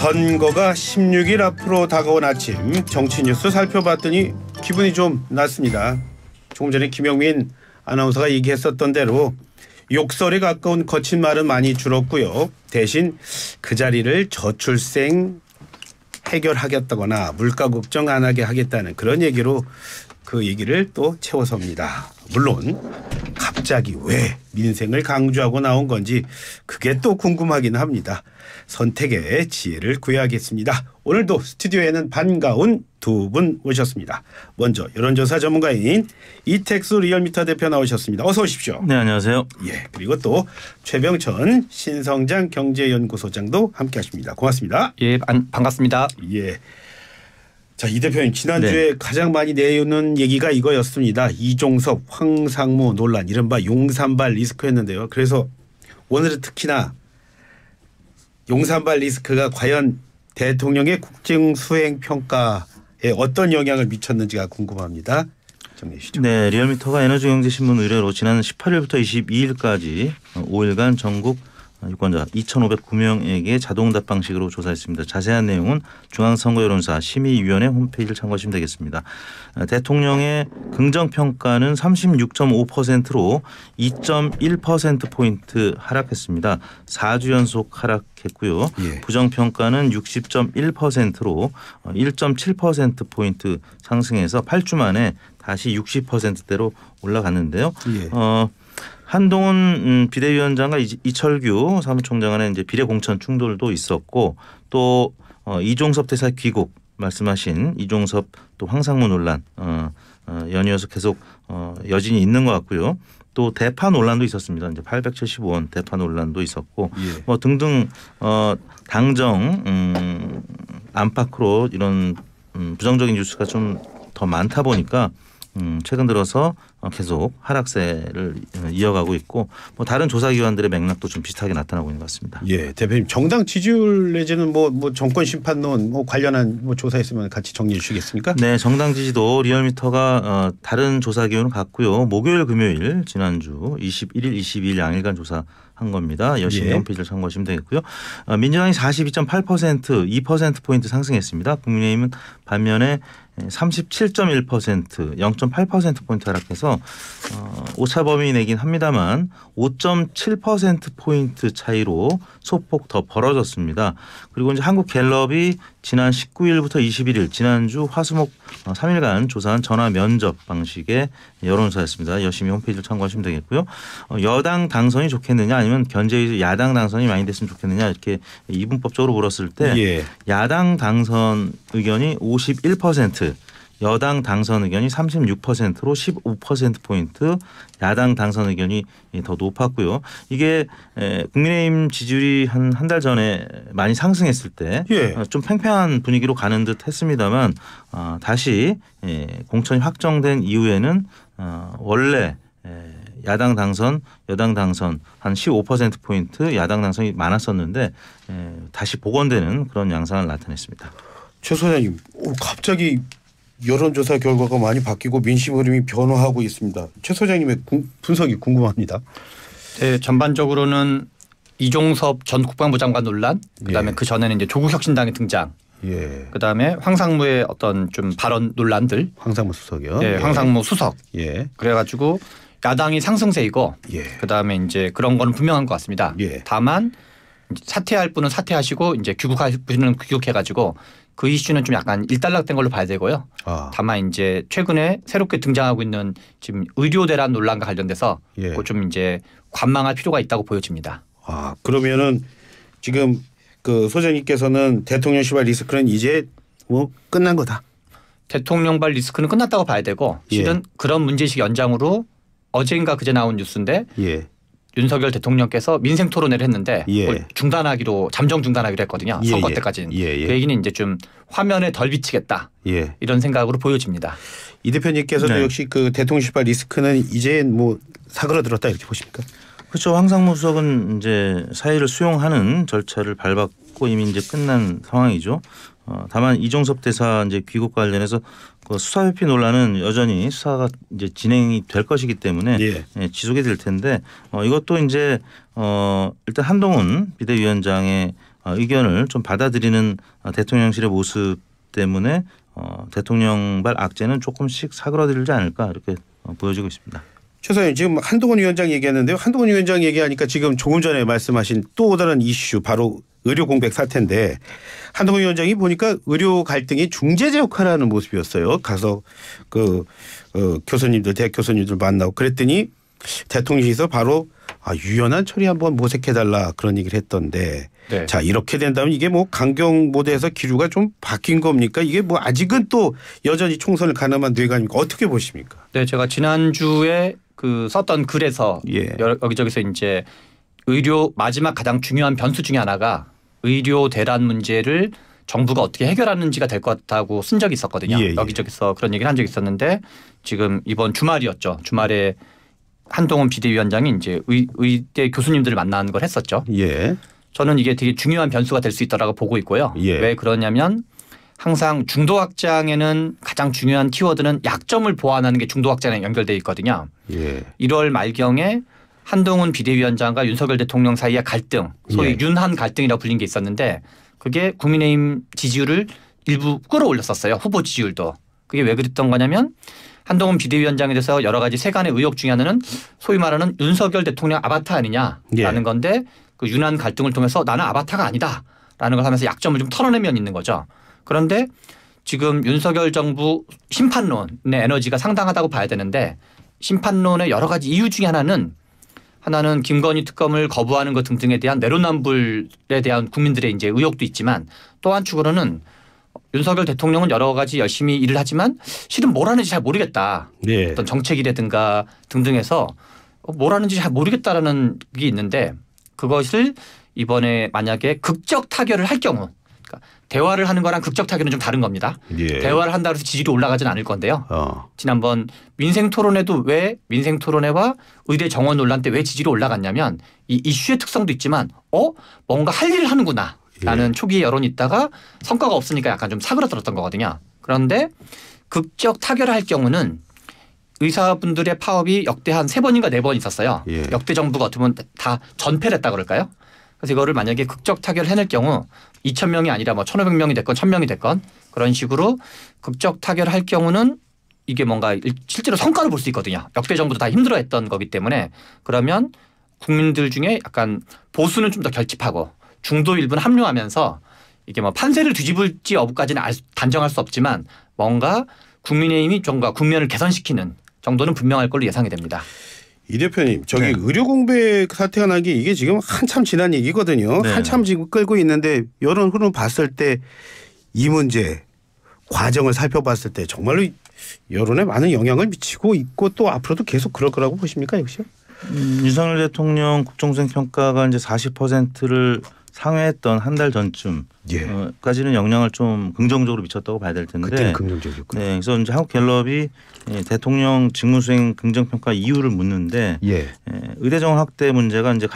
선거가 16일 앞으로 다가온 아침 정치 뉴스 살펴봤더니 기분이 좀 났습니다. 조금 전에 김영민 아나운서가 얘기했었던 대로 욕설에 가까운 거친 말은 많이 줄었고요. 대신 그 자리를 저출생 해결하겠다거나 물가 걱정 안 하게 하겠다는 그런 얘기로 그 얘기를 또 채워섭니다. 물론 갑자기 왜 민생을 강조하고 나온 건지 그게 또 궁금하긴 합니다. 선택의 지혜를 구해야겠습니다. 오늘도 스튜디오에는 반가운 두 분 모셨습니다. 먼저 여론조사 전문가인 이택수 리얼미터 대표 나오셨습니다. 어서 오십시오. 네, 안녕하세요. 예, 그리고 또 최병천 신성장 경제연구소장도 함께하십니다. 고맙습니다. 예, 반갑습니다. 예. 자, 이 대표님 지난주에 가장 많이 내놓는 얘기가 이거였습니다. 이종섭, 황상무 논란, 이른바 용산발 리스크였는데요. 그래서 오늘은 특히나 용산발 리스크가 과연 대통령의 국정수행평가에 어떤 영향을 미쳤는지가 궁금합니다. 정리해 주시죠. 네, 리얼미터가 에너지경제신문 의뢰로 지난 18일부터 22일까지 5일간 전국 유권자 2,509명에게 자동답 방식으로 조사했습니다. 자세한 내용은 중앙선거여론조사 심의위원회 홈페이지를 참고하시면 되겠습니다. 대통령의 긍정평가는 36.5%로 2.1%포인트 하락했습니다. 4주 연속 하락했고요. 예. 부정평가는 60.1%로 1.7%포인트 상승해서 8주 만에 다시 60%대로 올라갔는데요. 예. 한동훈 비대위원장과 이철규 사무총장 간에 이제 비례 공천 충돌도 있었고 또 이종섭 대사 귀국 말씀하신 이종섭 또 황상무 논란 연이어서 계속 여진이 있는 것 같고요. 또 대파 논란도 있었습니다. 이제 875원 대파 논란도 있었고 예. 뭐 등등 당정 안팎으로 이런 부정적인 뉴스가 좀 더 많다 보니까 최근 들어서 계속 하락세를 이어가고 있고 뭐 다른 조사기관들의 맥락도 좀 비슷하게 나타나고 있는 것 같습니다. 예, 대표님 정당 지지율 내지는 뭐 정권 심판론 관련한 조사 있으면 같이 정리해 주시겠습니까? 네, 정당 지지도 리얼미터가 다른 조사기관은 같고요. 목요일, 금요일 지난주 21일, 22일 양일간 조사한 겁니다. 열심히 예. 홈페이지를 참고하시면 되겠고요. 민주당이 42.8% 2%포인트 상승했습니다. 국민의힘은 반면에 37.1% 0.8%포인트 하락해서 오차 범위 내긴 합니다만 5.7%포인트 차이로 소폭 더 벌어졌습니다. 그리고 이제 한국갤럽이 지난 19일부터 21일 지난주 화수목 3일간 조사한 전화 면접 방식의 여론조사였습니다. 열심히 홈페이지를 참고하시면 되겠고요. 여당 당선이 좋겠느냐 아니면 견제에서 야당 당선이 많이 됐으면 좋겠느냐 이렇게 이분법적으로 물었을 때 예. 야당 당선 의견이 51%, 여당 당선 의견이 36%로 15%포인트 야당 당선 의견이 더 높았고요. 이게 국민의힘 지지율이 한 달 전에 많이 상승했을 때 좀 예. 팽팽한 분위기로 가는 듯 했습니다만 다시 공천이 확정된 이후에는 원래 야당 당선, 여당 당선 한 15%포인트 야당 당선이 많았었는데 다시 복원되는 그런 양상을 나타냈습니다. 최 소장님, 갑자기 여론조사 결과가 많이 바뀌고 민심 흐름이 변화하고 있습니다. 최 소장님의 분석이 궁금합니다. 네, 전반적으로는 이종섭 전 국방부 장관 논란, 그다음에 예. 그 전에는 이제 조국혁신당의 등장, 예. 그다음에 황상무의 어떤 좀 발언 논란들, 황상무 수석이요. 네, 예. 황상무 수석. 예. 그래가지고 야당이 상승세이고, 예. 그다음에 이제 그런 거는 분명한 것 같습니다. 예. 다만 사퇴할 분은 사퇴하시고 이제 귀국할 분은 귀국해가지고 그 이슈는 좀 약간 일단락된 걸로 봐야 되고요. 다만 이제 최근에 새롭게 등장하고 있는 지금 의료 대란 논란과 관련돼서 예. 그거 좀 이제 관망할 필요가 있다고 보여집니다. 그러면은 지금 그 소장님께서는 대통령 시발 리스크는 이제 뭐 끝난 거다. 대통령발 리스크는 끝났다고 봐야 되고 실은 그런 문제식 연장으로 어제인가 그제 나온 뉴스인데 예. 윤석열 대통령께서 민생 토론회를 했는데 예. 그걸 중단하기로 잠정 중단하기로 했거든요. 예. 선거 예. 때까지는. 예. 예. 그 얘기는 이제 좀 화면에 덜 비치겠다. 예. 이런 생각으로 보여집니다. 이 대표님께서도 네. 역시 그 대통령 시발 리스크는 이제 뭐 사그라들었다 이렇게 보십니까? 그렇죠. 황상무 수석은 이제 사의를 수용하는 절차를 밟았고 이미 이제 끝난 상황이죠. 다만 이종섭 대사 이제 귀국 관련해서 그 수사회피 논란은 여전히 수사가 이제 진행이 될 것이기 때문에 예. 지속이 될 텐데 이것도 이제 일단 한동훈 비대위원장의 의견을 좀 받아들이는 대통령실의 모습 때문에 대통령발 악재는 조금씩 사그러들지 않을까 이렇게 보여지고 있습니다. 최 사장님 지금 한동훈 위원장 얘기하는데요. 한동훈 위원장 얘기하니까 지금 조금 전에 말씀하신 또 다른 이슈 바로 의료 공백 사태인데 한동훈 위원장이 보니까 의료 갈등이 중재자 역할을 하는 모습이었어요. 가서 교수님들 대학 교수님들 만나고 그랬더니 대통령실에서 바로 유연한 처리 한번 모색해달라 그런 얘기를 했던데 네. 자 이렇게 된다면 이게 뭐 강경 모드에서 기류가 좀 바뀐 겁니까? 이게 뭐 아직은 또 여전히 총선을 가늠한 뇌관입니까? 어떻게 보십니까? 네, 제가 지난주에 썼던 글에서 여기저기서 이제 의료 마지막 가장 중요한 변수 중에 하나가 의료 대란 문제를 정부가 어떻게 해결하는지가 될 것 같다고 쓴 적이 있었거든요. 여기저기서 그런 얘기를 한 적이 있었는데 지금 이번 주말이었죠. 주말에 한동훈 비대위원장이 이제 의대 교수님들을 만나는 걸 했었죠. 저는 이게 되게 중요한 변수가 될 수 있다라고 보고 있고요. 왜 그러냐면 항상 중도 확장에는 가장 중요한 키워드는 약점을 보완하는 게 중도 확장에 연결되어 있거든요. 1월 말경에 한동훈 비대위원장과 윤석열 대통령 사이의 갈등, 소위 윤한 갈등이라고 불린 게 있었는데 그게 국민의힘 지지율을 일부 끌어올렸었어요. 후보 지지율도. 그게 왜 그랬던 거냐면 한동훈 비대위원장에 대해서 여러 가지 세간의 의혹 중에 하나는 소위 말하는 윤석열 대통령 아바타 아니냐라는 건데 그 윤한 갈등을 통해서 나는 아바타가 아니다라는 걸 하면서 약점을 좀 털어내면 있는 거죠. 그런데 지금 윤석열 정부 심판론의 에너지가 상당하다고 봐야 되는데 심판론의 여러 가지 이유 중에 하나는 김건희 특검을 거부하는 것 등등에 대한 내로남불에 대한 국민들의 이제 의혹도 있지만 또 한축으로는 윤석열 대통령은 여러 가지 열심히 일을 하지만 실은 뭘 하는지 잘 모르겠다. 어떤 정책이라든가 등등해서 뭘 하는지 잘 모르겠다라는 게 있는데 그것을 이번에 만약에 극적 타결을 할 경우 그러니까 대화를 하는 거랑 극적 타결은 좀 다른 겁니다. 대화를 한다고 해서 지지율이 올라가진 않을 건데요. 지난번 민생토론회도 왜 민생토론회와 의대 정원 논란 때 왜 지지율이 올라갔냐면 이 이슈의 특성도 있지만 뭔가 할 일을 하는구나 라는 초기 여론이 있다가 성과가 없으니까 약간 좀 사그라들었던 거거든요. 그런데 극적 타결을 할 경우는 의사분들의 파업이 역대 한 3번인가 4번 있었어요. 역대 정부가 어떻게 보면 다 전패를 했다 그럴까요? 그래서 이거를 만약에 극적 타결을 해낼 경우 2,000명이 아니라 뭐 1,500명이 됐건 1,000명이 됐건 그런 식으로 극적 타결을 할 경우는 이게 뭔가 실제로 성과를 볼 수 있거든요. 역대 정부도 다 힘들어했던 거기 때문에 그러면 국민들 중에 약간 보수는 좀 더 결집하고 중도 일부는 합류하면서 이게 뭐 판세를 뒤집을지 여부까지는 단정할 수 없지만 뭔가 국민의힘이 좀가 국면을 개선시키는 정도는 분명할 걸로 예상이 됩니다. 이 대표님 저기 의료 공백 사태가 난 게 이게 지금 한참 지난 얘기거든요. 한참 지금 끌고 있는데 여론 흐름 봤을 때 이 문제 과정을 살펴봤을 때 정말로 여론에 많은 영향을 미치고 있고 또 앞으로도 계속 그럴 거라고 보십니까 역시요? 윤석열 대통령 국정수행 평가가 이제 40%를 상회했던 한 달 전쯤 까지는 영향을 좀 긍정적으로 미쳤다고 봐야 될 텐데. 그때는 긍정적이었군요. 네, 그래서 이제 한국갤럽이 대통령 직무수행 긍정평가 이유를 묻는데 의대 정원 확대 문제가 이제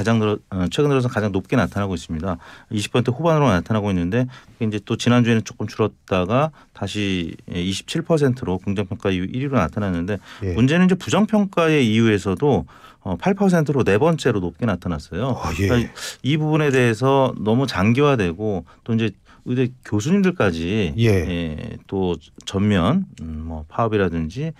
최근 들어서 가장 높게 나타나고 있습니다. 20% 후반으로 나타나고 있는데 이제 또 지난주에는 조금 줄었다가 다시 27%로 긍정평가 이후 1위로 나타났는데 문제는 이제 부정평가의 이유에서도 8%로 네 번째로 높게 나타났어요. 그러니까 이 부분에 대해서 너무 장기화되고 또 이제 의대 교수님들까지 또 전면 뭐 파업이라든지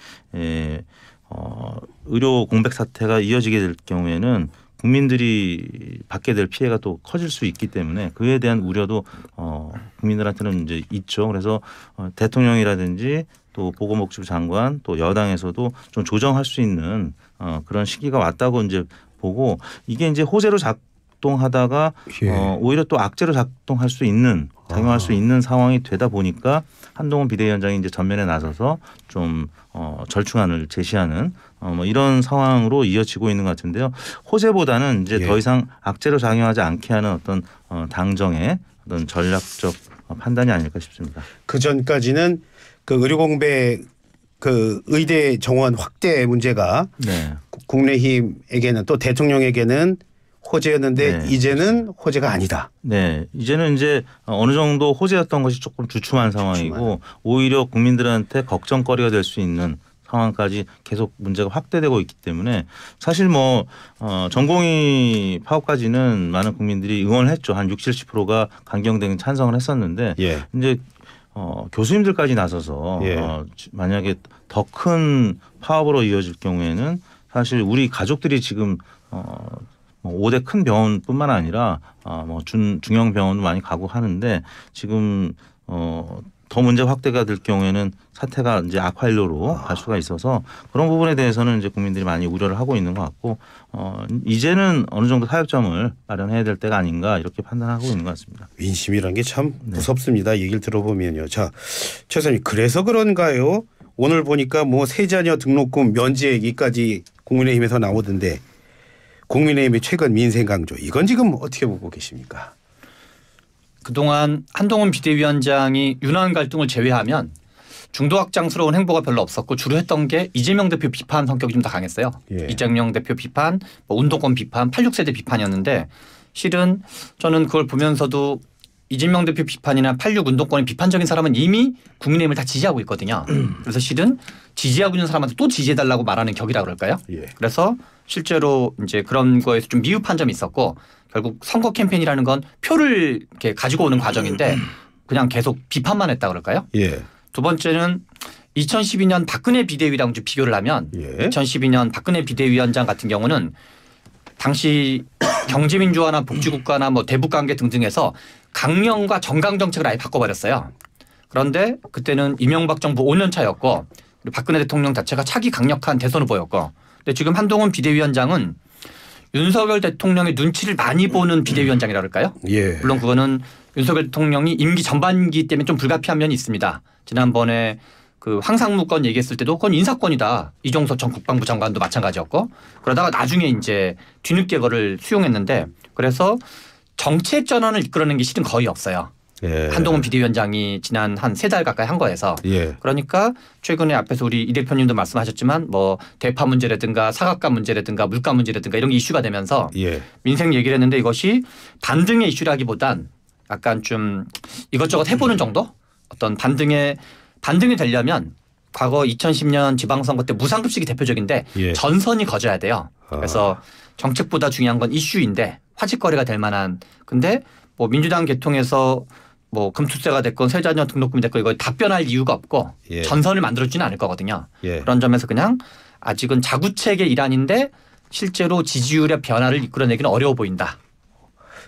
의료 공백 사태가 이어지게 될 경우에는 국민들이 받게 될 피해가 또 커질 수 있기 때문에 그에 대한 우려도 국민들한테는 이제 있죠. 그래서 대통령이라든지 또 보건복지부 장관 또 여당에서도 좀 조정할 수 있는 그런 시기가 왔다고 이제 보고 이게 이제 호재로 작동하다가 오히려 또 악재로 작동할 수 있는 작용할 수 있는 상황이 되다 보니까 한동훈 비대위원장이 이제 전면에 나서서 좀 절충안을 제시하는 뭐 이런 상황으로 이어지고 있는 것 같은데요. 호재보다는 이제 더 이상 악재로 작용하지 않게 하는 어떤 당정의 어떤 전략적 판단이 아닐까 싶습니다. 그 전까지는 그 의료 공백 그 의대 정원 확대 문제가 국민의힘에게는 또 대통령에게는 호재였는데 이제는 호재가 아니다. 네, 이제는 이제 어느 정도 호재였던 것이 조금 주춤한 상황이고 오히려 국민들한테 걱정거리가 될 수 있는 상황까지 계속 문제가 확대되고 있기 때문에 사실 뭐 전공의 파업까지는 많은 국민들이 응원을 했죠. 한 60, 70%가 강경등 찬성을 했었는데 예. 이제 교수님들까지 나서서 예. 만약에 더 큰 파업으로 이어질 경우에는 사실 우리 가족들이 지금 5대 큰 병원뿐만 아니라 뭐 중형 병원도 많이 가고 하는데 지금 더 문제 확대가 될 경우에는 사태가 이제 악화일로로 갈 수가 있어서 그런 부분에 대해서는 이제 국민들이 많이 우려를 하고 있는 것 같고 이제는 어느 정도 타협점을 마련해야 될 때가 아닌가 이렇게 판단하고 있는 것 같습니다. 민심이란 게 참 무섭습니다. 얘기를 들어보면요. 자, 최 선생님 그래서 그런가요? 오늘 보니까 뭐 세자녀 등록금 면제 얘기까지 국민의힘에서 나오던데 국민의힘의 최근 민생 강조 이건 지금 어떻게 보고 계십니까? 그동안 한동훈 비대위원장이 윤한 갈등을 제외하면 중도 확장스러운 행보가 별로 없었고 주로 했던 게 이재명 대표 비판 성격이 좀 더 강했어요. 예. 이재명 대표 비판, 뭐 운동권 비판, 86세대 비판이었는데 실은 저는 그걸 보면서도 이재명 대표 비판이나 86 운동권의 비판적인 사람은 이미 국민의힘을 다 지지하고 있거든요. 그래서 실은 지지하고 있는 사람한테 또 지지해달라고 말하는 격이라 그럴까요? 예. 그래서 실제로 이제 그런 거에서 좀 미흡한 점이 있었고 결국 선거 캠페인이라는 건 표를 이렇게 가지고 오는 과정인데 그냥 계속 비판만 했다 그럴까요? 예. 두 번째는 2012년 박근혜 비대위랑 좀 비교를 하면 예. 2012년 박근혜 비대위원장 같은 경우는 당시 경제민주화나 복지국가나 뭐 대북관계 등등에서 강령과 정강 정책을 아예 바꿔버렸어요. 그런데 그때는 이명박 정부 5년 차였고 그리고 박근혜 대통령 자체가 차기 강력한 대선 후보였고 근데 지금 한동훈 비대위원장은 윤석열 대통령의 눈치를 많이 보는 비대위원장이라 그럴까요? 예. 물론 그거는 윤석열 대통령이 임기 전반기 때문에 좀 불가피한 면이 있습니다. 지난번에 그 황상무건 얘기했을 때도 그건 인사권이다. 이종석 전 국방부 장관도 마찬가지였고 그러다가 나중에 이제 뒤늦게 그거를 수용했는데 그래서 정책 전환을 이끌어낸 게 실은 거의 없어요. 예. 한동훈 비대위원장이 지난 한 3달 가까이 한 거에서 예. 그러니까 최근에 앞에서 우리 이 대표님도 말씀하셨지만 뭐 대파 문제라든가 사각가 문제라든가 물가 문제라든가 이런 게 이슈가 되면서 예. 민생 얘기를 했는데 이것이 반등의 이슈라기보단 약간 좀 이것저것 해보는 정도? 어떤 반등이 되려면 과거 2010년 지방선거 때 무상급식이 대표적인데 예. 전선이 거져야 돼요. 그래서 정책보다 중요한 건 이슈인데 화제거리가 될 만한 근데 뭐 민주당 계통에서 뭐 금투세가 됐건 세자녀 등록금이 됐건 이거 답변할 이유가 없고 예. 전선을 만들어주지는 않을 거거든요. 예. 그런 점에서 그냥 아직은 자구책의 일환인데 실제로 지지율의 변화를 이끌어내기는 어려워 보인다.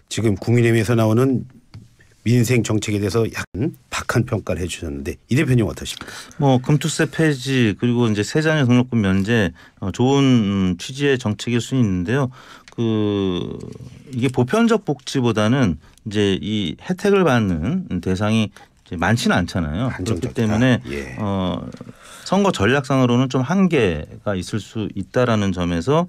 지금 국민의힘에서 나오는 민생 정책에 대해서 약간 박한 평가를 해주셨는데 이 대표님 어떠십니까? 뭐 금투세 폐지 그리고 이제 세자녀 등록금 면제 좋은 취지의 정책일 수 있는데요. 이게 보편적 복지보다는 이제 이 혜택을 받는 대상이 이제 많지는 않잖아요. 그렇기 때문에 예. 선거 전략상으로는 좀 한계가 있을 수 있다라는 점에서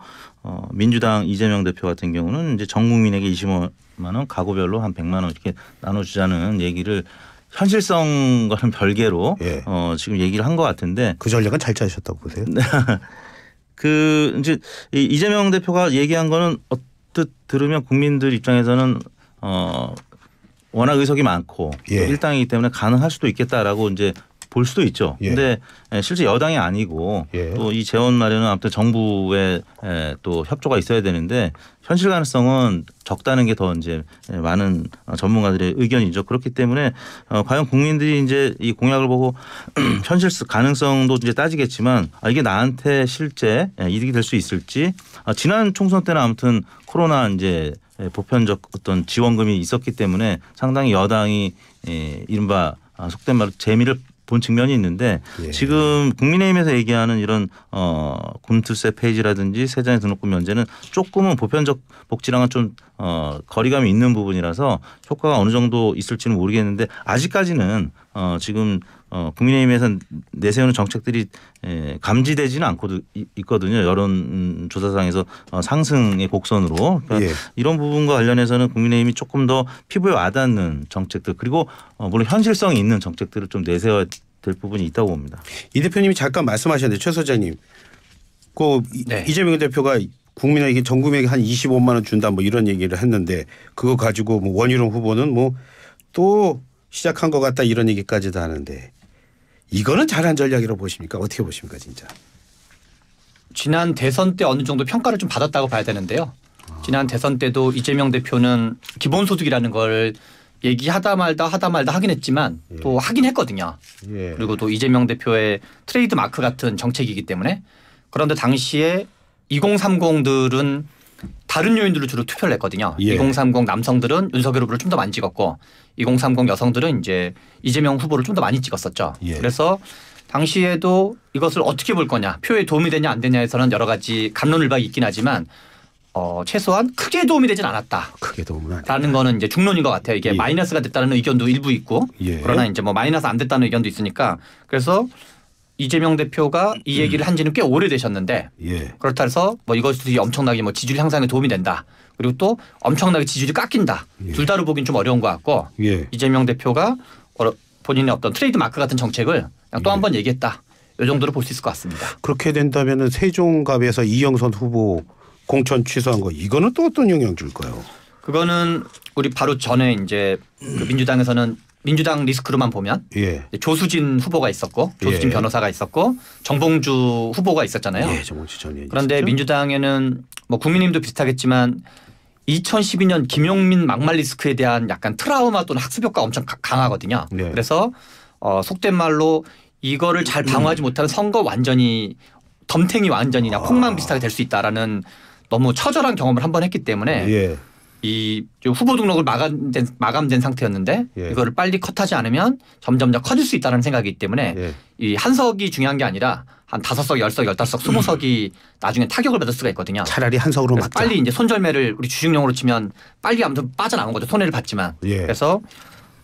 민주당 이재명 대표 같은 경우는 이제 전 국민에게 20만 원 가구별로 한 100만 원 이렇게 나눠주자는 얘기를 현실성과는 별개로 예. 지금 얘기를 한 것 같은데 그 전략은 잘 짜셨다고 보세요? 이제 이재명 대표가 얘기한 거는 언뜻 들으면 국민들 입장에서는 워낙 의석이 많고 예. 일당이기 때문에 가능할 수도 있겠다라고 이제 볼 수도 있죠. 예. 근데 실제 여당이 아니고 예. 또 이 재원 마련은 아무튼 정부의 또 협조가 있어야 되는데 현실 가능성은 적다는 게 더 이제 많은 전문가들의 의견이죠. 그렇기 때문에 과연 국민들이 이제 이 공약을 보고 현실 가능성도 이제 따지겠지만 이게 나한테 실제 이득이 될 수 있을지 지난 총선 때는 아무튼 코로나 이제 보편적 어떤 지원금이 있었기 때문에 상당히 여당이 이른바 속된 말로 재미를 본 측면이 있는데 예. 지금 국민의힘에서 얘기하는 이런 금투세 폐지라든지 세자녀 등록금 면제는 조금은 보편적 복지랑은 좀 거리감이 있는 부분이라서 효과가 어느 정도 있을지는 모르겠는데 아직까지는 지금 국민의힘에서 내세우는 정책들이 감지되지는 않고 있거든요. 여론조사상에서 상승의 곡선으로. 그러니까 예. 이런 부분과 관련해서는 국민의힘이 조금 더 피부에 와닿는 정책들 그리고 물론 현실성이 있는 정책들을 좀 내세워야 될 부분이 있다고 봅니다. 이 대표님이 잠깐 말씀하셨는데 최 소장님 네. 이재명 대표가 국민에게 전 국민에게 한 25만 원 준다 뭐 이런 얘기를 했는데 그거 가지고 뭐 원희룡 후보는 뭐 또 시작한 것 같다 이런 얘기까지도 하는데 이거는 잘한 전략이라고 보십니까? 어떻게 보십니까, 진짜? 지난 대선 때 어느 정도 평가를 좀 받았다고 봐야 되는데요. 지난 대선 때도 이재명 대표는 기본소득이라는 걸 얘기하다 말다 하긴 했지만 또 하긴 했거든요. 그리고 또 이재명 대표의 트레이드 마크 같은 정책이기 때문에 그런데 당시에 2030들은 다른 요인들로 주로 투표를 했거든요. 2030 남성들은 윤석열 후보를 좀 더 많이 찍었고 2030 여성들은 이제 이재명 후보를 좀 더 많이 찍었었죠. 그래서 당시에도 이것을 어떻게 볼 거냐, 표에 도움이 되냐 안 되냐에서는 여러 가지 갑론을박이 있긴 하지만 최소한 크게 도움이 되진 않았다. 크게 도움은 안 라는 거는 이제 중론인 것 같아요. 이게 마이너스가 됐다는 의견도 일부 있고 그러나 이제 뭐 마이너스 안 됐다는 의견도 있으니까 그래서 이재명 대표가 이 얘기를 한 지는 꽤 오래되셨는데 그렇다 해서 뭐 이것이 엄청나게 뭐 지지율 향상에 도움이 된다. 그리고 또 엄청나게 지지율이 깎인다. 둘 다로 보긴 좀 어려운 것 같고 이재명 대표가 본인의 어떤 트레이드 마크 같은 정책을 그냥 또 한 번 얘기했다. 이 정도로 볼 수 있을 것 같습니다. 그렇게 된다면 세종갑에서 이영선 후보 공천 취소한 거 이거는 또 어떤 영향 줄까요? 그거는 우리 바로 전에 이제 그 민주당에서는 민주당 리스크로만 보면 조수진 후보가 있었고 조수진 변호사가 있었고 정봉주 후보가 있었잖아요. 정봉주 전 의원이 그런데 있었죠? 민주당에는 뭐 국민의힘도 비슷하겠지만 2012년 김용민 막말 리스크에 대한 약간 트라우마 또는 학습 효과가 엄청 강하거든요. 그래서 속된 말로 이거를 잘 방어하지 못하면 선거 완전히 덤탱이 완전히 그냥 폭망 비슷하게 될 수 있다라는 너무 처절한 경험을 한 번 했기 때문에 이 후보 등록을 마감된 상태였는데 이거를 빨리 컷하지 않으면 점점 더 커질 수 있다는 생각이기 때문에 이 한석이 중요한 게 아니라 한 5석, 10석, 15석, 20석이 나중에 타격을 받을 수가 있거든요. 차라리 한석으로 맞자. 빨리 이제 손절매를 우리 주식용으로 치면 빨리 아무튼 빠져나온 거죠. 손해를 봤지만. 그래서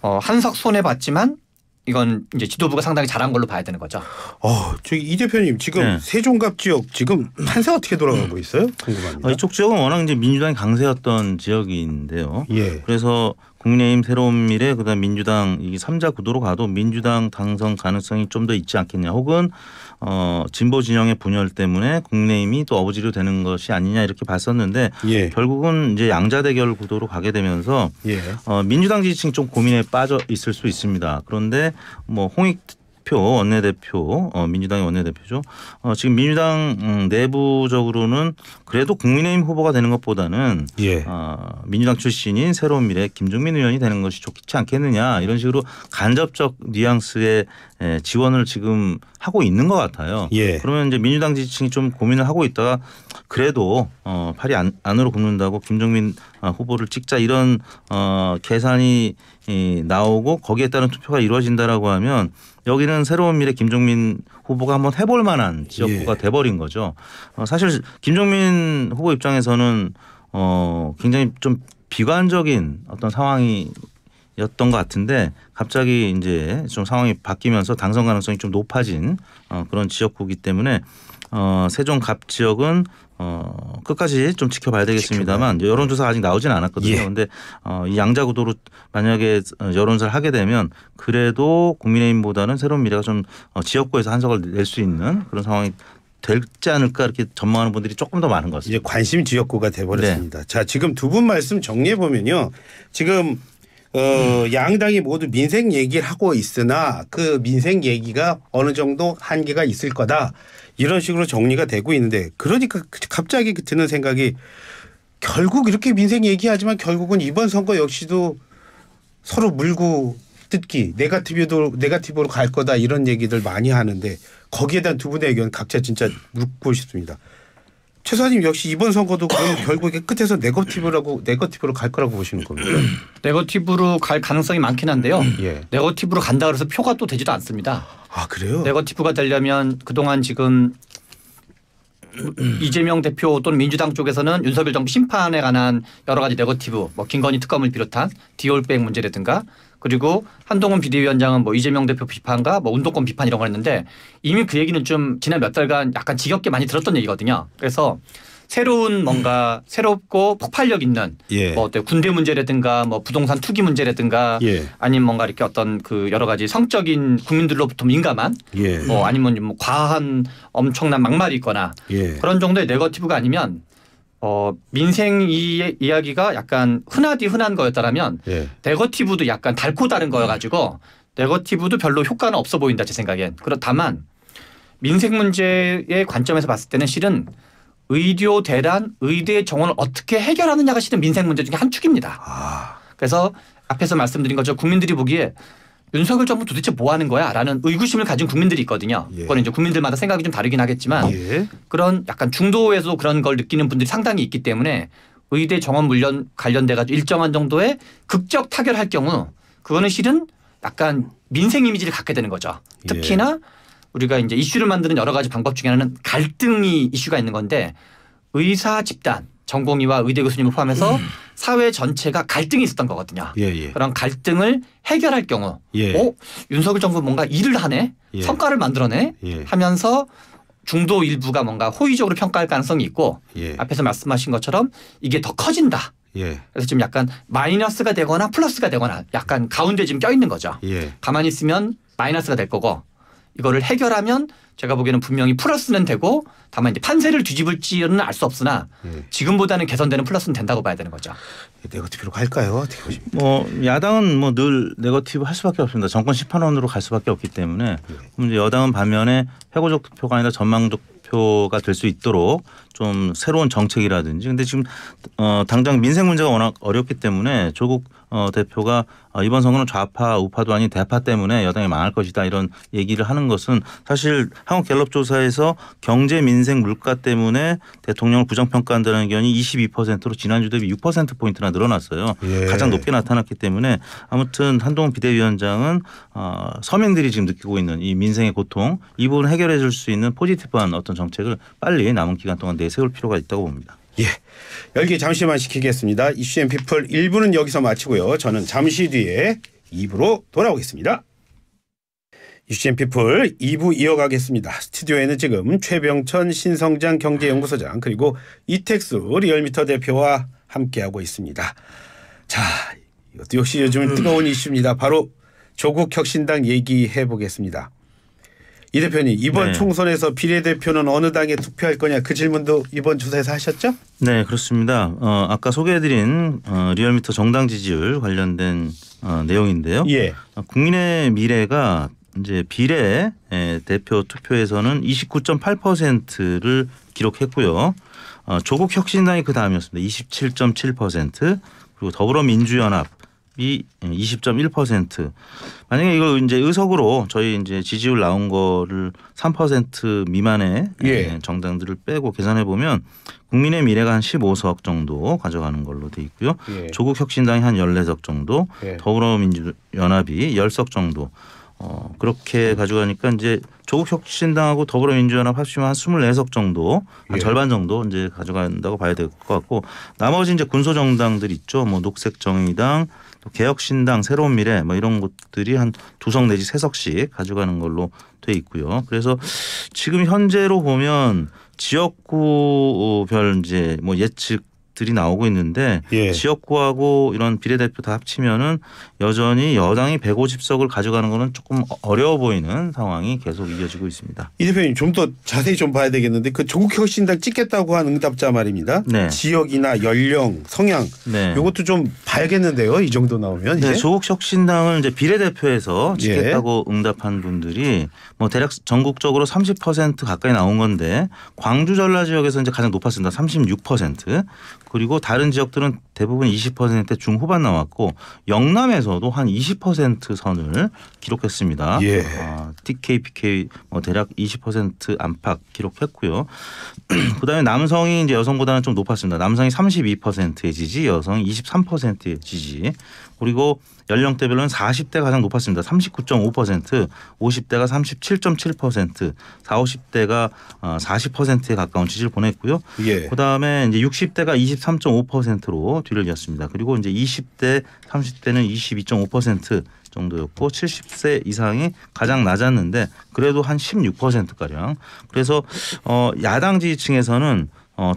한석 손해 봤지만 이건 이제 지도부가 상당히 잘한 걸로 봐야 되는 거죠. 저기 이 대표님 지금 세종갑 지역 지금 판세 어떻게 돌아가고 있어요? 궁금합니다. 이쪽 지역은 워낙 이제 민주당이 강세였던 지역인데요. 그래서 국민의힘 새로운 미래 그다음 민주당 이 3자 구도로 가도 민주당 당선 가능성이 좀 더 있지 않겠냐 혹은 진보 진영의 분열 때문에 국민의힘이 또 어부지로 되는 것이 아니냐 이렇게 봤었는데 결국은 이제 양자 대결 구도로 가게 되면서 민주당 지지층 좀 고민에 빠져 있을 수 있습니다. 그런데 뭐 홍익표 원내대표 민주당의 원내대표죠. 지금 민주당 내부적으로는 그래도 국민의힘 후보가 되는 것보다는 민주당 출신인 새로운 미래 김종민 의원이 되는 것이 좋지 않겠느냐 이런 식으로 간접적 뉘앙스의 지원을 지금 하고 있는 것 같아요. 그러면 이제 민주당 지지층이 좀 고민을 하고 있다가 그래도 팔이 안으로 굽는다고 김종민 후보를 찍자 이런 계산이 나오고 거기에 따른 투표가 이루어진다라고 하면 여기는 새로운 미래 김종민 후보가 한번 해볼 만한 지역구가 돼버린 거죠. 사실 김종민 후보 입장에서는 굉장히 좀 비관적인 어떤 상황이었던 것 같은데 갑자기 이제 좀 상황이 바뀌면서 당선 가능성이 좀 높아진 그런 지역구이기 때문에 세종갑 지역은 끝까지 좀 지켜봐야 되겠습니다만 여론조사 아직 나오진 않았거든요. 그런데 이 양자구도로 만약에 여론조사를 하게 되면 그래도 국민의힘보다는 새로운 미래가 좀 지역구에서 한석을 낼 수 있는 그런 상황이 되지 않을까 이렇게 전망하는 분들이 조금 더 많은 것 같습니다. 이제 관심 지역구가 돼버렸습니다. 자, 지금 두 분 말씀 정리해 보면요. 지금 양당이 모두 민생 얘기를 하고 있으나 그 민생 얘기가 어느 정도 한계가 있을 거다. 이런 식으로 정리가 되고 있는데 그러니까 갑자기 드는 생각이 결국 이렇게 민생 얘기하지만 결국은 이번 선거 역시도 서로 물고 뜯기 네거티브로 갈 거다 이런 얘기들 많이 하는데 거기에 대한 두 분의 의견 각자 진짜 묻고 싶습니다. 최 소장님 역시 이번 선거도 그럼 결국에 끝에서 네거티브로 갈 거라고 보시는 겁니다. 네거티브로 갈 가능성이 많긴 한데요. 네거티브로 간다 그래서 표가 또 되지도 않습니다. 아 그래요? 네거티브가 되려면 그동안 지금 이재명 대표 또는 민주당 쪽에서는 윤석열 정부 심판에 관한 여러 가지 네거티브 뭐 김건희 특검을 비롯한 디올백 문제라든가 그리고 한동훈 비대위원장은 뭐 이재명 대표 비판과 뭐 운동권 비판 이런 걸 했는데 이미 그 얘기는 좀 지난 몇 달간 약간 지겹게 많이 들었던 얘기거든요. 그래서 새로운 뭔가 새롭고 폭발력 있는 뭐 어때 군대 문제라든가 뭐 부동산 투기 문제라든가 아니면 뭔가 이렇게 어떤 그 여러 가지 성적인 국민들로부터 민감한 뭐 아니면 뭐 과한 엄청난 막말이 있거나 그런 정도의 네거티브가 아니면 민생 이야기가 약간 흔한 거였다라면 네거티브도 약간 달고 다른 거여가지고 네거티브도 별로 효과는 없어 보인다 제 생각엔. 다만 민생 문제의 관점에서 봤을 때는 실은 의료 대란, 의대 정원을 어떻게 해결하느냐가 실은 민생 문제 중에 한 축입니다. 그래서 앞에서 말씀드린 것처럼 국민들이 보기에 윤석열 정부 도대체 뭐 하는 거야? 라는 의구심을 가진 국민들이 있거든요. 예. 그거는 이제 국민들마다 생각이 좀 다르긴 하겠지만 예. 그런 약간 중도에서 그런 걸 느끼는 분들이 상당히 있기 때문에 의대 정원 물련 관련돼 가지고 일정한 정도의 극적 타결할 경우 그거는 실은 약간 민생 이미지를 갖게 되는 거죠. 특히나 우리가 이제 이슈를 만드는 여러 가지 방법 중에 하나는 갈등이 이슈가 있는 건데 의사 집단 전공의와 의대 교수님을 포함해서 사회 전체가 갈등이 있었던 거거든요. 그런 갈등을 해결할 경우 윤석열 정부 뭔가 일을 하네 성과를 만들어내 하면서 중도 일부가 뭔가 호의적으로 평가할 가능성이 있고 앞에서 말씀하신 것처럼 이게 더 커진다. 그래서 지금 약간 마이너스가 되거나 플러스가 되거나 약간 가운데 지금 껴있는 거죠. 가만히 있으면 마이너스가 될 거고 이거를 해결하면 제가 보기에는 분명히 플러스는 되고 다만 이제 판세를 뒤집을지는 알 수 없으나 지금보다는 개선되는 플러스는 된다고 봐야 되는 거죠. 네거티브로 갈까요? 어떻게 보십니까? 야당은 늘 네거티브 할 수밖에 없습니다. 정권 심판원으로 갈 수밖에 없기 때문에 그럼 이제 여당은 반면에 회고적 투표가 아니라 전망적 투표가 될 수 있도록 좀 새로운 정책이라든지 근데 지금 당장 민생 문제가 워낙 어렵기 때문에 조국 대표가 이번 선거는 좌파 우파도 아닌 대파 때문에 여당이 망할 것이다 이런 얘기를 하는 것은 사실 한국갤럽조사에서 경제 민생 물가 때문에 대통령을 부정평가한다는 의견이 22%로 지난주 대비 6%포인트나 늘어났어요. 가장 높게 나타났기 때문에 아무튼 한동훈 비대위원장은 서민들이 지금 느끼고 있는 이 민생의 고통 이 부분 해결해 줄 수 있는 포지티브한 어떤 정책을 빨리 남은 기간 동안 내세울 필요가 있다고 봅니다. 열기 잠시만 시키겠습니다. 이슈앤피플 1부는 여기서 마치고요. 저는 잠시 뒤에 2부로 돌아오겠습니다. 이슈앤피플 2부 이어가겠습니다. 스튜디오에는 지금 최병천 신성장 경제연구소장 그리고 이택수 리얼미터 대표와 함께하고 있습니다. 자, 이것도 역시 요즘 뜨거운 이슈입니다. 바로 조국 혁신당 얘기해 보겠습니다. 이 대표님 이번 총선에서 비례대표는 어느 당에 투표할 거냐 그 질문도 이번 조사에서 하셨죠? 네 그렇습니다. 아까 소개해드린 리얼미터 정당 지지율 관련된 내용인데요. 국민의 미래가 이제 비례 대표 투표에서는 29.8%를 기록했고요. 조국 혁신당이 그 다음이었습니다. 27.7% 그리고 더불어민주연합 이 20.1%. 만약에 이걸 이제 의석으로 저희 이제 지지율 나온 거를 3% 미만의 정당들을 빼고 계산해 보면 국민의 미래가 한 15석 정도 가져가는 걸로 돼 있고요. 조국 혁신당이 한 14석 정도, 더불어민주연합이 10석 정도. 그렇게 가져가니까 이제 조국 혁신당하고 더불어민주연합 합치면 한 24석 정도, 한 절반 정도 이제 가져간다고 봐야 될 것 같고 나머지 이제 군소 정당들 있죠. 뭐 녹색정의당, 또 개혁신당, 새로운미래 뭐 이런 것들이 한 2석 내지 3석씩 가져가는 걸로 돼 있고요. 그래서 지금 현재로 보면 지역구별 이제 뭐 예측들이 나오고 있는데 지역구하고 이런 비례대표 다 합치면은 여전히 여당이 150석을 가져가는 거는 조금 어려워 보이는 상황이 계속 이어지고 있습니다. 이 대표님 좀 더 자세히 좀 봐야 되겠는데 그 조국 혁신당 찍겠다고 한 응답자 말입니다. 지역이나 연령, 성향 이것도 좀 봐야겠는데요. 이 정도 나오면. 조국 혁신당을 이제 비례대표에서 찍겠다고 응답한 분들이 뭐 대략 전국적으로 30% 가까이 나온 건데 광주 전라 지역에서 이제 가장 높았습니다. 36%. 그리고 다른 지역들은 대부분 20%대 중후반 나왔고 영남에서도 한 20% 선을 기록했습니다. TK, PK 뭐 대략 20% 안팎 기록했고요. 그다음에 남성이 이제 여성보다는 좀 높았습니다. 남성이 32%의 지지, 여성이 23%의 지지. 그리고 연령대별로는 40대가 가장 높았습니다. 39.5%, 50대가 37.7%, 40, 50대가 40%에 가까운 지지를 보냈고요. 그다음에 이제 60대가 23.5%로 뒤를 이었습니다. 그리고 이제 20대, 30대는 22.5% 정도였고 70세 이상이 가장 낮았는데 그래도 한 16%가량. 그래서 야당 지지층에서는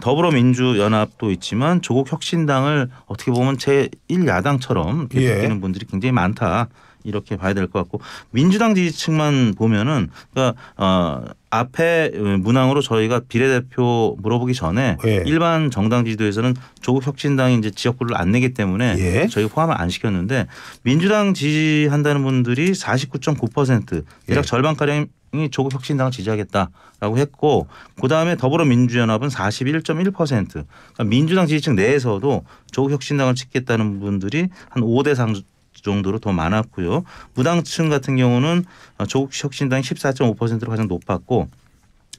더불어민주연합도 있지만 조국 혁신당을 어떻게 보면 제1야당처럼 느끼는 분들이 굉장히 많다. 이렇게 봐야 될 것 같고 민주당 지지층만 보면은 그러니까 앞에 문항으로 저희가 비례대표 물어보기 전에 예. 일반 정당 지지도에서는 조국 혁신당이 이제 지역구를 안 내기 때문에 예. 저희가 포함을 안 시켰는데 민주당 지지한다는 분들이 49.9% 대략 예. 절반가량이 조국 혁신당을 지지하겠다라고 했고 그다음에 더불어민주연합은 41.1%. 그러니까 민주당 지지층 내에서도 조국 혁신당을 찍겠다는 분들이 한 5대 3 정도로 더 많았고요. 무당층 같은 경우는 조국 혁신당이 14.5%로 가장 높았고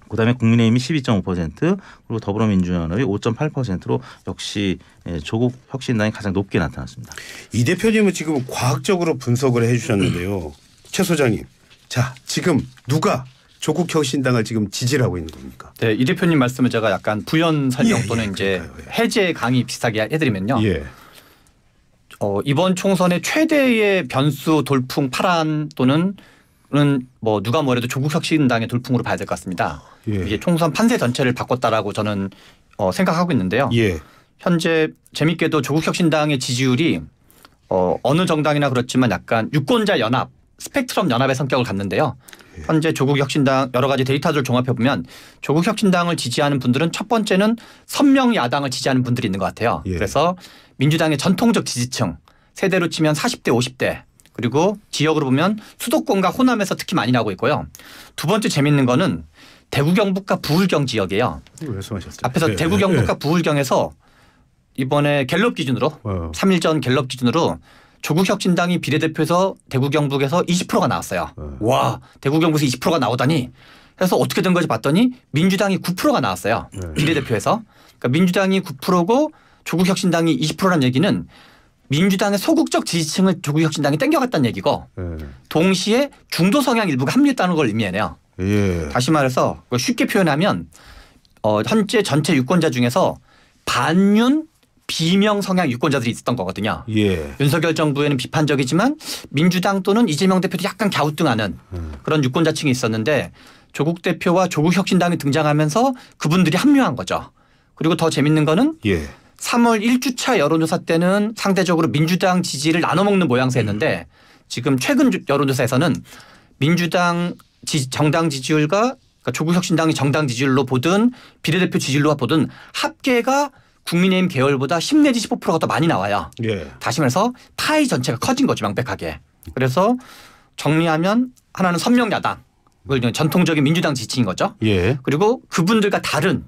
그다음에 국민의힘이 12.5% 그리고 더불어민주연합이 5.8%로 역시 조국 혁신당이 가장 높게 나타났습니다. 이 대표님은 지금 과학적으로 분석을 해 주셨는데요. 최 소장님. 자, 지금 누가 조국 혁신당을 지금 지지를 하고 있는 겁니까? 네, 이 대표님 말씀을 제가 약간 부연 설명 예, 또는 예, 이제 그러니까요. 해제 강의 비슷하게 해드리면요. 예. 이번 총선의 최대의 변수 돌풍 파란 또는 뭐 누가 뭐래도 조국 혁신당의 돌풍으로 봐야 될 것 같습니다. 예. 이게 총선 판세 전체를 바꿨다라고 저는 생각하고 있는데요. 예. 현재 재밌게도 조국 혁신당의 지지율이 어느 정당이나 그렇지만 약간 유권자 연합, 스펙트럼 연합의 성격을 갖는데요. 현재 조국 혁신당 여러 가지 데이터들을 종합해 보면 조국 혁신당을 지지하는 분들은 첫 번째는 선명 야당을 지지하는 분들이 있는 것 같아요. 예. 그래서 민주당의 전통적 지지층 세대로 치면 40대 50대 그리고 지역으로 보면 수도권과 호남에서 특히 많이 나오고 있고요. 두 번째 재밌는 거는 대구 경북과 부울경 지역이에요. 말씀하셨어요. 앞에서 예. 대구 경북과 부울경에서 이번에 갤럽 기준으로 3일 전 갤럽 기준으로 조국 혁신당이 비례대표에서 대구 경북에서 20%가 나왔어요. 와, 대구 경북에서 20%가 나오다니. 그래서 어떻게 된 건지 봤더니 민주당이 9%가 나왔어요. 비례대표에서. 그러니까 민주당이 9%고 조국 혁신당이 20%라는 얘기는 민주당의 소극적 지지층을 조국 혁신당이 땡겨갔다는 얘기고 동시에 중도 성향 일부가 합류했다는 걸 의미해요. 예. 다시 말해서 쉽게 표현하면 현재 전체 유권자 중에서 반윤 비명 성향 유권자들이 있었던 거거든요. 예. 윤석열 정부에는 비판적이지만 민주당 또는 이재명 대표도 약간 갸우뚱하는 그런 유권자층이 있었는데 조국 대표와 조국 혁신당이 등장하면서 그분들이 합류한 거죠. 그리고 더 재밌는 거는 예. 3월 1주차 여론조사 때는 상대적으로 민주당 지지를 나눠먹는 모양새였는데 지금 최근 여론조사에서는 민주당 정당 지지율과 그러니까 조국 혁신당이 정당 지지율로 보든 비례대표 지지율로 보든 합계가 국민의힘 계열보다 10 내지 15%가 더 많이 나와요. 예. 다시 말해서 파이 전체가 커진 거죠. 명백하게. 그래서 정리하면 하나는 선명야당 전통적인 민주당 지지인 거죠. 예. 그리고 그분들과 다른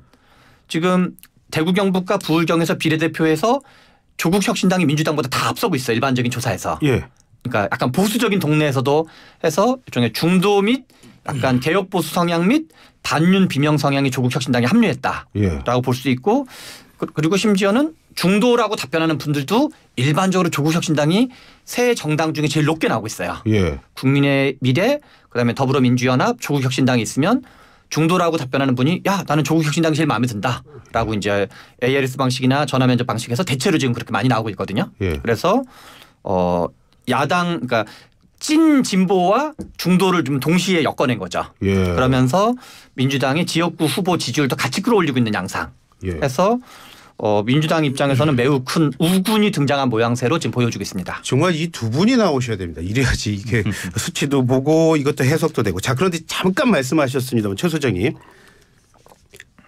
지금 대구 경북과 부울경에서 비례대표에서 조국 혁신당이 민주당보다 다 앞서고 있어요. 일반적인 조사에서. 예. 그러니까 약간 보수적인 동네에서도 해서 일종의 중도 및 약간 개혁 보수 성향 및 반윤 비명 성향이 조국 혁신당에 합류했다라고 예. 볼 수 있고 그리고 심지어는 중도라고 답변하는 분들도 일반적으로 조국 혁신당이 새 정당 중에 제일 높게 나오고 있어요. 예. 국민의 미래 그다음에 더불어민주연합 조국 혁신당이 있으면 중도라고 답변하는 분이 야 나는 조국 혁신당이 제일 마음에 든다라고 이제 ARS 방식이나 전화 면접 방식에서 대체로 지금 그렇게 많이 나오고 있거든요. 예. 그래서 야당 그러니까 찐 진보와 중도를 좀 동시에 엮어낸 거죠. 예. 그러면서 민주당의 지역구 후보 지지율도 같이 끌어올리고 있는 양상. 예. 해서 민주당 입장에서는 매우 큰 우군이 등장한 모양새로 지금 보여주고 있습니다. 정말 이 두 분이 나오셔야 됩니다. 이래야지 이게 수치도 보고 이것도 해석도 되고. 자, 그런데 잠깐 말씀하셨습니다만 최 소장님.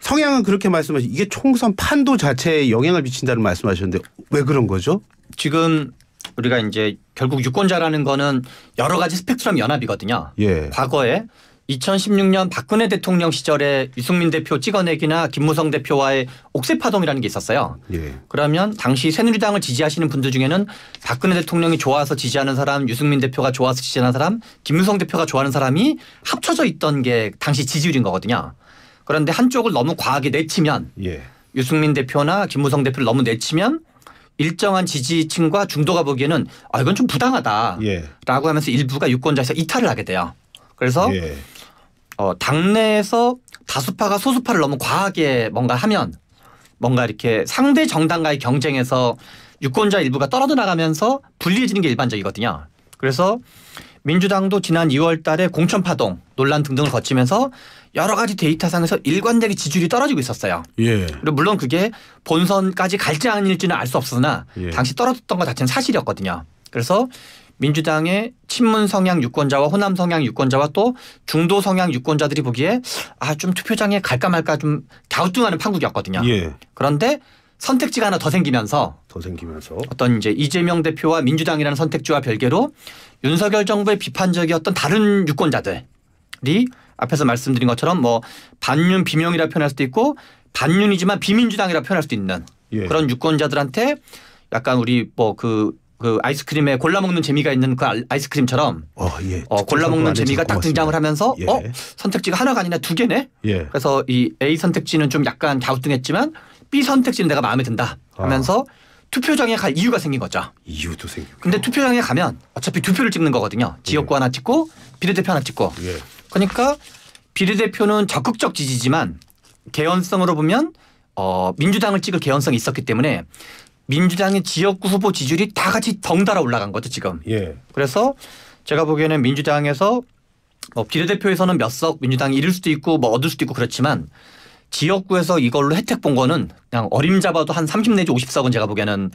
성향은 그렇게 말씀하시 이게 총선 판도 자체에 영향을 미친다는 말씀하셨는데 왜 그런 거죠? 지금 우리가 이제 결국 유권자라는 거는 여러 가지 스펙트럼 연합이거든요. 예. 과거에 2016년 박근혜 대통령 시절에 유승민 대표 찍어내기나 김무성 대표와의 옥새파동이라는 게 있었어요. 예. 그러면 당시 새누리당을 지지하시는 분들 중에는 박근혜 대통령이 좋아서 지지하는 사람, 유승민 대표가 좋아서 지지하는 사람, 김무성 대표가 좋아하는 사람이 합쳐져 있던 게 당시 지지율인 거거든요. 그런데 한쪽을 너무 과하게 내치면 예. 유승민 대표나 김무성 대표를 너무 내치면 일정한 지지층과 중도가 보기에는 이건 좀 부당하다라고 예. 하면서 일부가 유권자에서 이탈을 하게 돼요. 그래서 예. 당내에서 다수파가 소수파를 너무 과하게 뭔가 하면 뭔가 이렇게 상대 정당과의 경쟁에서 유권자 일부가 떨어져 나가면서 불리해지는 게 일반적이거든요. 그래서 민주당도 지난 2월 달에 공천파동 논란 등등을 거치면서 여러 가지 데이터상에서 일관되게 지지율이 떨어지고 있었어요. 예. 그리고 물론 그게 본선까지 갈지 아닐지는 알 수 없으나 예. 당시 떨어졌던 것 자체는 사실이었거든요. 그래서 민주당의 친문 성향 유권자와 호남 성향 유권자와 또 중도 성향 유권자들이 보기에 좀 투표장에 갈까 말까 좀 갸우뚱하는 판국이었거든요. 예. 그런데 선택지가 하나 더 생기면서 어떤 이제 이재명 대표와 민주당이라는 선택지와 별개로 윤석열 정부의 비판적이었던 다른 유권자들이 앞에서 말씀드린 것처럼 뭐 반윤 비명이라 표현할 수도 있고 반윤이지만 비민주당이라 표현할 수도 있는 예. 그런 유권자들한테 약간 우리 뭐 그 아이스크림에 골라 먹는 재미가 있는 그 아이스크림처럼 골라 먹는 재미가 딱 등장을 하면서 예. 선택지가 하나가 아니라 두 개네. 예. 그래서 이 A 선택지는 좀 약간 갸우뚱했지만 B 선택지는 내가 마음에 든다 하면서 투표장에 갈 이유가 생긴 거죠. 이유도 생기고. 근데 투표장에 가면 어차피 두 표를 찍는 거거든요. 지역구 하나 찍고 비례대표 하나 찍고. 예. 그러니까 비례대표는 적극적 지지지만 개연성으로 보면 민주당을 찍을 개연성이 있었기 때문에 민주당의 지역구 후보 지지율이 다 같이 덩달아 올라간 거죠 지금. 예. 그래서 제가 보기에는 민주당에서 비례대표에서는 몇 석 민주당이 잃을 수도 있고 뭐 얻을 수도 있고 그렇지만 지역구에서 이걸로 혜택 본 거는 그냥 어림잡아도 한 30 내지 50석은 제가 보기에는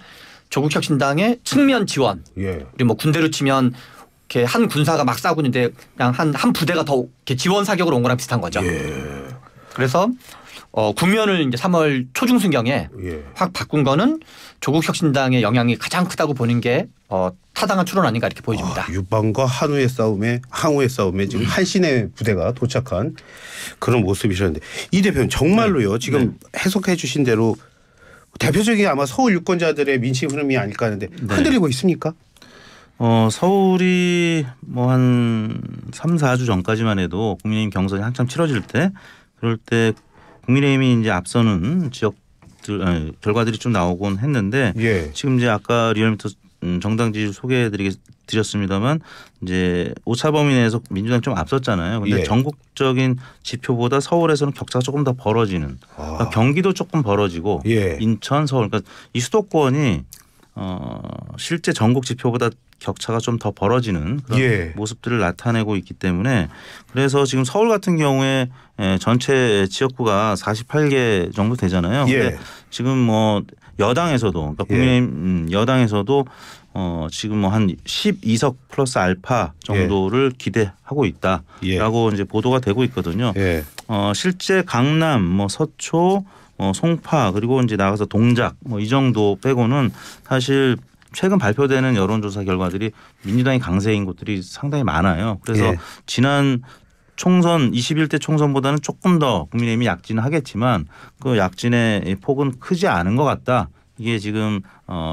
조국혁신당의 측면 지원. 예. 우리 뭐 군대로 치면 이렇게 한 군사가 막 싸우고 있는데 그냥 한 부대가 더 이렇게 지원 사격으로 온 거랑 비슷한 거죠. 예. 그래서 국면을 이제 3월 초중순경에 예. 확 바꾼 거는 조국혁신당의 영향이 가장 크다고 보는 게 타당한 추론 아닌가 이렇게 보여집니다. 유방과 항우의 싸움에 지금 한신의 부대가 도착한 그런 모습이셨는데 이 대표는 정말로요. 지금 해석해 주신 대로 대표적인 아마 서울 유권자들의 민심 흐름이 아닐까 하는데 흔들리고 있습니까? 서울이 뭐 한 3, 4주 전까지만 해도 국민의힘 경선이 한참 치러질 때 그럴 때 국민의힘이 이제 앞서는 지역들 결과들이 좀 나오곤 했는데 예. 지금 이제 아까 리얼미터 정당 지지율 소개해드렸습니다만 이제 오차 범위 내에서 민주당이 좀 앞섰잖아요. 근데 예. 전국적인 지표보다 서울에서는 격차가 조금 더 벌어지는. 그러니까 경기도 조금 벌어지고 예. 인천, 서울. 그러니까 이 수도권이 실제 전국 지표보다 격차가 좀 더 벌어지는 그런 예. 모습들을 나타내고 있기 때문에 그래서 지금 서울 같은 경우에 전체 지역구가 48개 정도 되잖아요. 예. 근데 지금 뭐 여당에서도 그러니까 국민의힘 여당에서도 지금 뭐 한 12석 플러스 알파 정도를 기대하고 있다라고 이제 보도가 되고 있거든요. 예. 실제 강남, 뭐 서초, 송파 그리고 이제 나가서 동작 뭐 이 정도 빼고는 사실 최근 발표되는 여론조사 결과들이 민주당이 강세인 곳들이 상당히 많아요. 그래서 예. 지난 총선 21대 총선보다는 조금 더 국민의힘이 약진은 하겠지만 그 약진의 폭은 크지 않은 것 같다. 이게 지금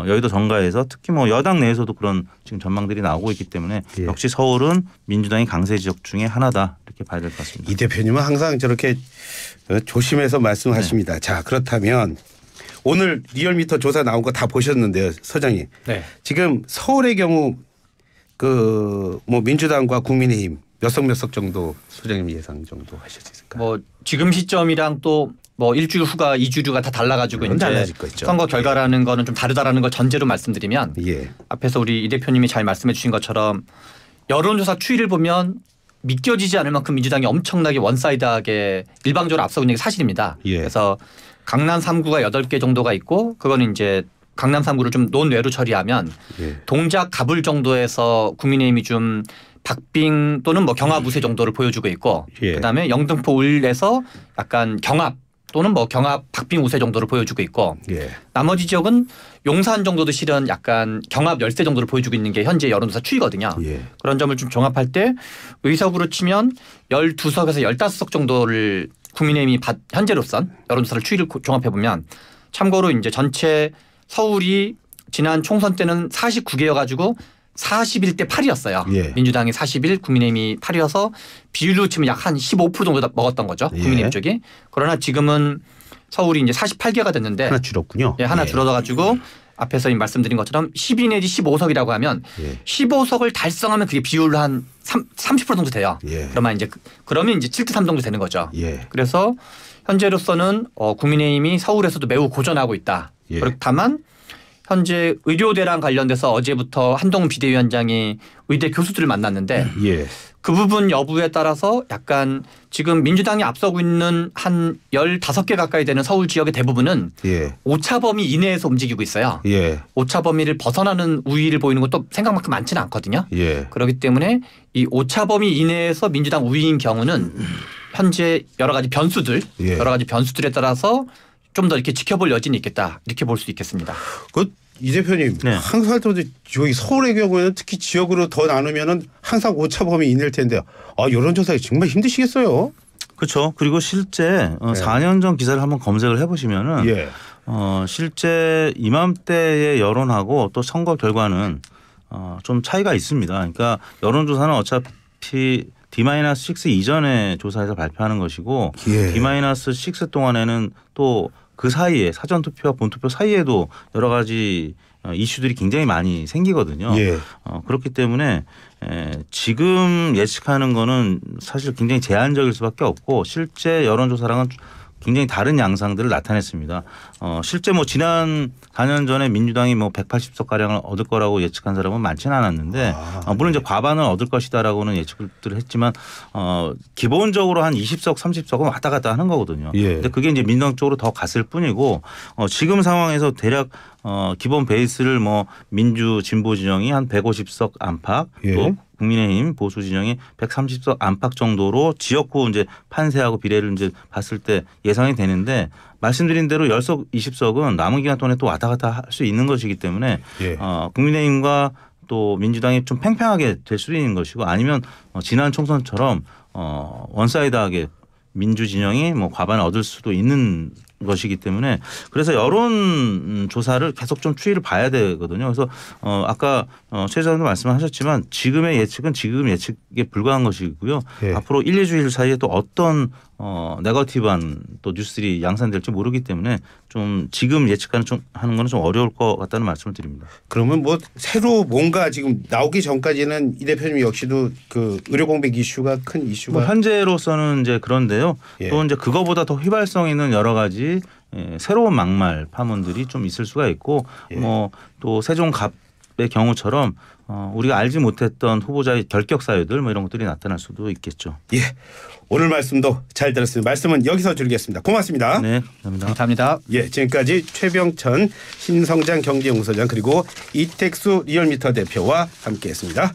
여의도 정가에서 특히 뭐 여당 내에서도 그런 지금 전망들이 나오고 있기 때문에 예. 역시 서울은 민주당이 강세 지역 중에 하나다 이렇게 봐야 될 것 같습니다. 이 대표님은 항상 저렇게 조심해서 말씀하십니다. 네. 자, 그렇다면 오늘 리얼미터 조사 나온 거 다 보셨는데요, 서장님. 네. 지금 서울의 경우 그 뭐 민주당과 국민의힘 몇 석 정도 소장님 예상 정도 하실 수 있을까요? 뭐 지금 시점이랑 또 뭐 일주일 후가 2주 후가 다 달라가지고 이제 달라질 거 있죠. 선거 결과라는 거는 좀 다르다라는 걸 전제로 말씀드리면 예. 앞에서 우리 이 대표님이 잘 말씀해 주신 것처럼 여론조사 추이를 보면 믿겨지지 않을 만큼 민주당이 엄청나게 원사이드하게 일방적으로 앞서고 있는 게 사실입니다. 예. 그래서 강남 3구가 8개 정도가 있고 그거는 이제 강남 3구를 좀 논외로 처리하면 예. 동작 가불 정도에서 국민의힘이 좀 박빙 또는 뭐 경합 우세 정도를 보여주고 있고 예. 그다음에 영등포 울에서 약간 경합 또는 뭐 경합 박빙 우세 정도를 보여주고 있고 예. 나머지 지역은 용산 정도도 실은 약간 경합 열세 정도를 보여주고 있는 게 현재 여론조사 추이거든요. 예. 그런 점을 좀 종합할 때 의석으로 치면 12석에서 15석 정도를 국민의힘이 현재로선 여론조사를 추이를 종합해 보면 참고로 이제 전체 서울이 지난 총선 때는 49개여가지고 41대 8이었어요. 예. 민주당이 41, 국민의힘이 8이어서 비율로 치면 약 한 15% 정도 먹었던 거죠. 예. 국민의힘 쪽이. 그러나 지금은 서울이 이제 48개가 됐는데 하나 줄었군요. 예, 하나 예. 줄어가지고 앞에서 말씀드린 것처럼 12 내지 15석이라고 하면 예. 15석을 달성하면 그게 비율로 한 30% 정도 돼요. 예. 그러면 이제 7대 3 정도 되는 거죠. 예. 그래서 현재로서는 국민의힘이 서울에서도 매우 고전하고 있다. 예. 다만 현재 의료대랑 관련돼서 어제부터 한동훈 비대위원장이 의대 교수들을 만났는데 예. 그 부분 여부에 따라서 약간 지금 민주당이 앞서고 있는 한 15개 가까이 되는 서울 지역의 대부분은 예. 오차 범위 이내에서 움직이고 있어요. 예. 오차 범위를 벗어나는 우위를 보이는 것도 생각만큼 많지는 않거든요. 예. 그렇기 때문에 이 오차 범위 이내에서 민주당 우위인 경우는 현재 여러 가지 변수들, 예. 여러 가지 변수들에 따라서 좀 더 이렇게 지켜볼 여지는 있겠다 이렇게 볼 수 있겠습니다. 이 대표님 네. 항상 할 때마다 여기 서울의 경우에는 특히 지역으로 더 나누면은 항상 오차 범위 이내일 텐데 여론조사에 정말 힘드시겠어요. 그렇죠. 그리고 실제 4년 전 기사를 한번 검색을 해보시면은 예. 실제 이맘때의 여론하고 또 선거 결과는 좀 차이가 있습니다. 그러니까 여론조사는 어차피 D-6 이전에 조사해서 발표하는 것이고 예. D-6 동안에는 또 그 사이에 사전투표와 본투표 사이에도 여러 가지 이슈들이 굉장히 많이 생기거든요. 예. 그렇기 때문에 지금 예측하는 거는 사실 굉장히 제한적일 수밖에 없고 실제 여론조사랑은 굉장히 다른 양상들을 나타냈습니다. 실제 뭐 지난 4년 전에 민주당이 뭐 180석 가량을 얻을 거라고 예측한 사람은 많지는 않았는데 물론 이제 과반을 얻을 것이다라고는 예측들을 했지만 기본적으로 한 20석, 30석은 왔다 갔다 하는 거거든요. 예. 근데 그게 이제 민주당 쪽으로 더 갔을 뿐이고 지금 상황에서 대략 기본 베이스를 뭐 민주 진보 진영이 한 150석 안팎 예. 또 국민의힘 보수 진영이 130석 안팎 정도로 지역구 이제 판세하고 비례를 이제 봤을 때 예상이 되는데 말씀드린 대로 10석, 20석은 남은 기간 동안에 또 왔다 갔다 할 수 있는 것이기 때문에 예. 국민의힘과 또 민주당이 좀 팽팽하게 될 수도 있는 것이고 아니면 지난 총선처럼 원사이드하게 민주 진영이 뭐 과반을 얻을 수도 있는 것이기 때문에 그래서 여론 조사를 계속 좀 추이를 봐야 되거든요. 그래서 아까 최 의원도 말씀하셨지만 지금의 예측은 지금 예측에 불과한 것이고요. 예. 앞으로 1, 2주일 사이에 또 어떤 네거티브한 또 뉴스들이 양산될지 모르기 때문에 좀 지금 예측하는 좀 하는 거는 좀 어려울 것 같다는 말씀을 드립니다. 그러면 뭐 새로 뭔가 지금 나오기 전까지는 이 대표님 역시도 그 의료 공백 이슈가 큰 이슈가 뭐 현재로서는 이제 그런데요. 예. 또 이제 그거보다 더 휘발성 있는 여러 가지 새로운 막말 파문들이 좀 있을 수가 있고 예. 뭐 또 세종갑의 경우처럼 우리가 알지 못했던 후보자의 결격 사유들 뭐 이런 것들이 나타날 수도 있겠죠. 예. 오늘 말씀도 잘 들었습니다. 말씀은 여기서 줄이겠습니다. 고맙습니다. 네, 감사합니다. 감사합니다. 예, 지금까지 최병천 신성장 경제연구소장 그리고 이택수 리얼미터 대표와 함께했습니다.